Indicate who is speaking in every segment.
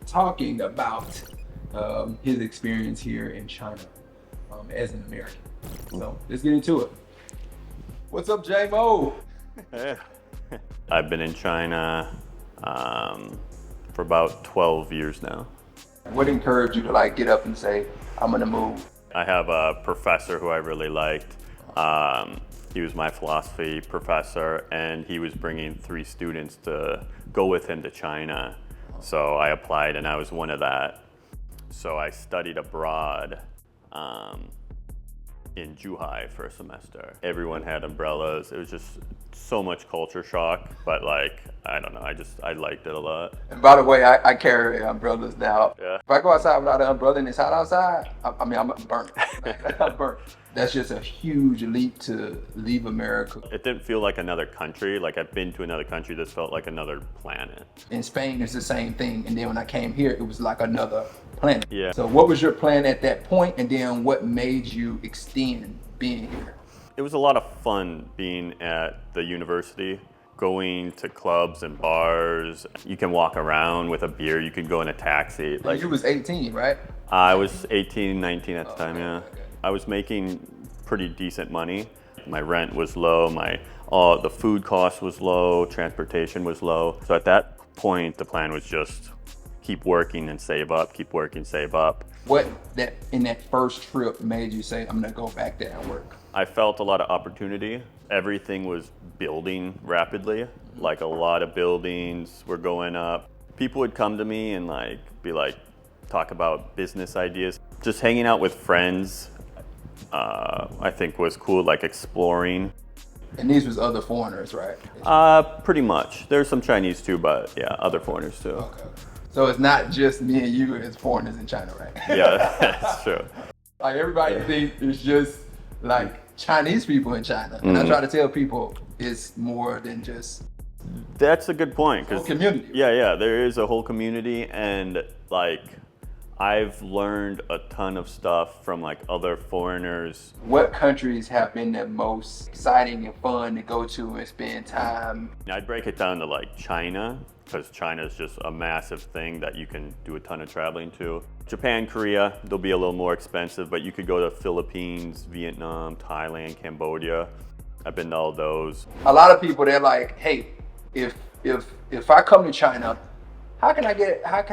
Speaker 1: talking about his experience here in China as an American. So let's get into it. What's up, Jamo?
Speaker 2: I've been in China for about 12 years now.
Speaker 1: What encouraged you to like get up and say, I'm gonna move?
Speaker 2: I have a professor who I really liked. He was my philosophy professor, and he was bringing 3 students to go with him to China. So I applied, and I was one of that. So I studied abroad in Zhuhai for a semester. Everyone had umbrellas. It was just so much culture shock, but like, I don't know, I liked it a lot.
Speaker 1: And by the way, I carry umbrellas now.
Speaker 2: Yeah.
Speaker 1: If I go outside without an umbrella and it's hot outside, I'm burnt. I'm burnt. That's just a huge leap to leave America.
Speaker 2: It didn't feel like another country. Like I've been to another country, this felt like another planet.
Speaker 1: In Spain, it's the same thing. And then when I came here, it was like another planet.
Speaker 2: Yeah.
Speaker 1: So what was your plan at that point? And then what made you extend being here?
Speaker 2: It was a lot of fun being at the university, going to clubs and bars. You can walk around with a beer, you could go in a taxi.
Speaker 1: Like you was 18, right?
Speaker 2: I was 18, 19 at the time, yeah. Okay. I was making pretty decent money. My rent was low, the food cost was low, transportation was low. So at that point, the plan was just keep working and save up, keep working, save up.
Speaker 1: What in that first trip made you say, I'm gonna go back there and work?
Speaker 2: I felt a lot of opportunity. Everything was building rapidly. Like a lot of buildings were going up. People would come to me and talk about business ideas. Just hanging out with friends, I think was cool, like exploring.
Speaker 1: And these was other foreigners, right?
Speaker 2: Pretty much. There's some Chinese too, but yeah, other foreigners too.
Speaker 1: Okay. So it's not just me and you as foreigners in China, right?
Speaker 2: Yeah, that's true.
Speaker 1: Like everybody thinks it's just like Chinese people in China. And I try to tell people it's more than just.
Speaker 2: That's a good point.
Speaker 1: Whole community.
Speaker 2: Yeah, there is a whole community, and like I've learned a ton of stuff from like other foreigners.
Speaker 1: What countries have been the most exciting and fun to go to and spend time?
Speaker 2: I'd break it down to like China, because China is just a massive thing that you can do a ton of traveling to. Japan, Korea, they'll be a little more expensive, but you could go to Philippines, Vietnam, Thailand, Cambodia. I've been to all those.
Speaker 1: A lot of people, they're like, hey, if I come to China, how can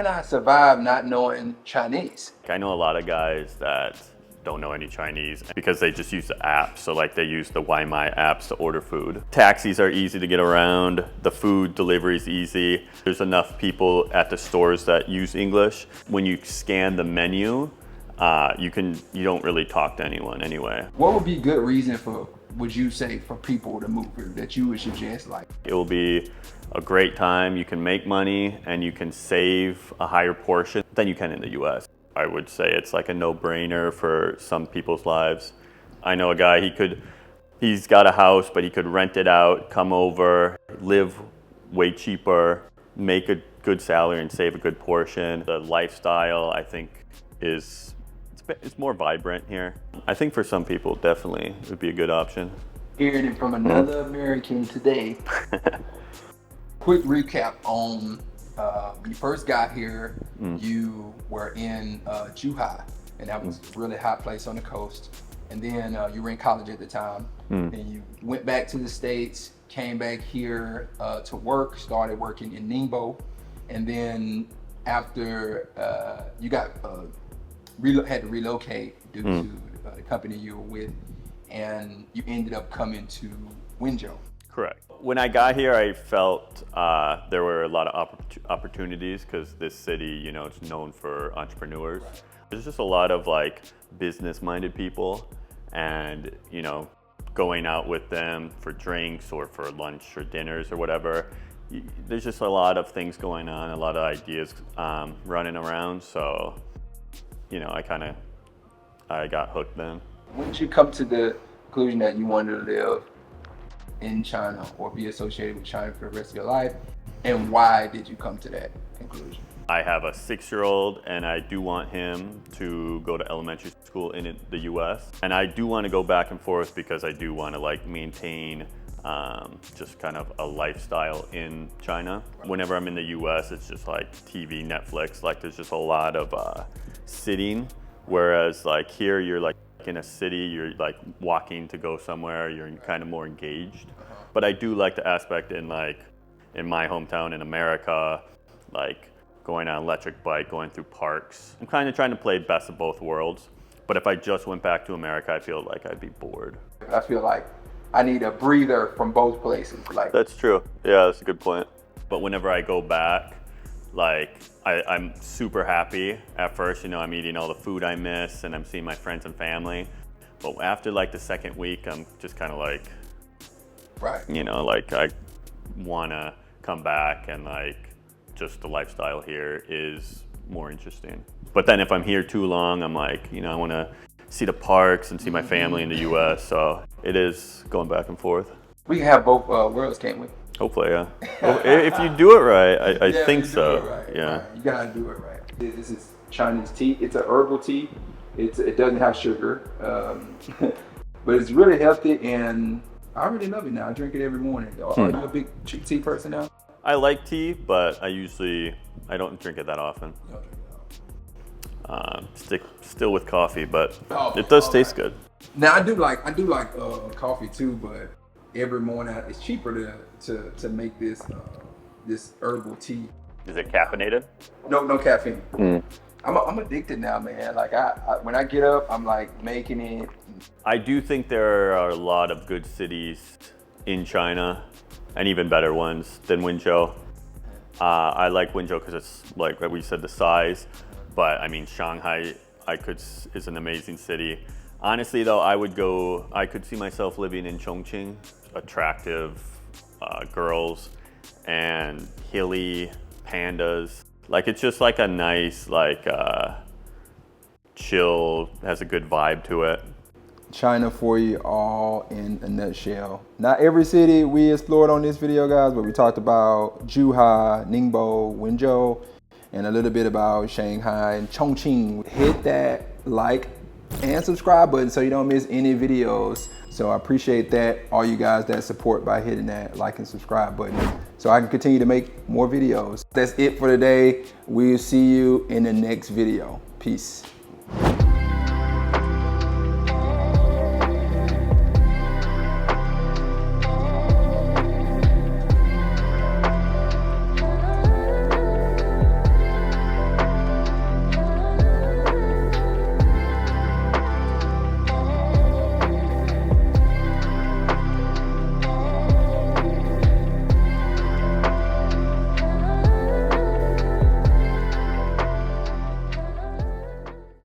Speaker 1: I survive not knowing Chinese?
Speaker 2: I know a lot of guys that don't know any Chinese because they just use the apps. So like they use the Waimai apps to order food. Taxis are easy to get around. The food delivery is easy. There's enough people at the stores that use English. When you scan the menu, you don't really talk to anyone anyway.
Speaker 1: What would be good reason would you say for people to move here that you would suggest? Like,
Speaker 2: it will be a great time. You can make money and you can save a higher portion than you can in the US. I would say it's like a no-brainer for some people's lives. I know a guy, he's got a house, but he could rent it out, come over, live way cheaper, make a good salary and save a good portion. The lifestyle, I think, it's more vibrant here. I think for some people, definitely it would be a good option.
Speaker 1: Hearing it from another American today. Quick recap on when you first got here, you were in Zhuhai, and that was a really hot place on the coast. And then you were in college at the time, and you went back to the States, came back here to work, started working in Ningbo, and then after you got had to relocate due to the company you were with, and you ended up coming to Wenzhou.
Speaker 2: Correct. When I got here, I felt there were a lot of opportunities because this city, it's known for entrepreneurs. Right. There's just a lot of like business-minded people, and going out with them for drinks or for lunch or dinners or whatever. There's just a lot of things going on, a lot of ideas running around. So, I got hooked then.
Speaker 1: When did you come to the conclusion that you wanted to live in China or be associated with China for the rest of your life? And why did you come to that conclusion?
Speaker 2: I have a 6-year-old, and I do want him to go to elementary school in the US. And I do want to go back and forth because I do want to maintain just kind of a lifestyle in China. Whenever I'm in the US, it's just like TV, Netflix, like there's just a lot of sitting. Whereas like here, you're like in a city, you're like walking to go somewhere, you're kind of more engaged. But I do like the aspect in like, in my hometown in America, like going on an electric bike, going through parks. I'm kind of trying to play best of both worlds. But if I just went back to America, I feel like I'd be bored.
Speaker 1: I feel like I need a breather from both places. Like
Speaker 2: That's true. Yeah, that's a good point. But whenever I go back, like I'm super happy at first. You know, I'm eating all the food I miss and I'm seeing my friends and family. But after like the second week, I'm just kind of like,
Speaker 1: right.
Speaker 2: You know, like I want to come back and like just the lifestyle here is more interesting. But then if I'm here too long, I'm like, you know, I want to see the parks and see my family in the US. So it is going back and forth.
Speaker 1: We can have both worlds, can't we?
Speaker 2: Hopefully, yeah. Well, if you do it right, I
Speaker 1: Yeah,
Speaker 2: think
Speaker 1: you do
Speaker 2: so.
Speaker 1: it right,
Speaker 2: Yeah.
Speaker 1: right. You gotta do it right. This is Chinese tea. It's a herbal tea. It doesn't have sugar, but it's really healthy, and I really love it now. I drink it every morning. Are you a big tea person now?
Speaker 2: I like tea, but I don't drink it that often.
Speaker 1: You don't drink it at all.
Speaker 2: Still with coffee, but it does taste good.
Speaker 1: Now I do like coffee too, but every morning it's cheaper to make this herbal tea.
Speaker 2: Is it caffeinated?
Speaker 1: No caffeine. I'm addicted now, man. Like I when I get up, I'm like making it.
Speaker 2: I do think there are a lot of good cities in China, and even better ones than Wenzhou. I like Wenzhou because it's like we said, the size. But I mean, Shanghai, is an amazing city. Honestly, though, I could see myself living in Chongqing. Attractive girls and hilly pandas. Like it's just like a nice, like chill, has a good vibe to it.
Speaker 1: China for you all in a nutshell. Not every city we explored on this video, guys, but we talked about Zhuhai, Ningbo, Wenzhou, and a little bit about Shanghai and Chongqing. Hit that like and subscribe button so you don't miss any videos. So I appreciate that, all you guys that support by hitting that like and subscribe button so I can continue to make more videos. That's it for today. We'll see you in the next video. Peace.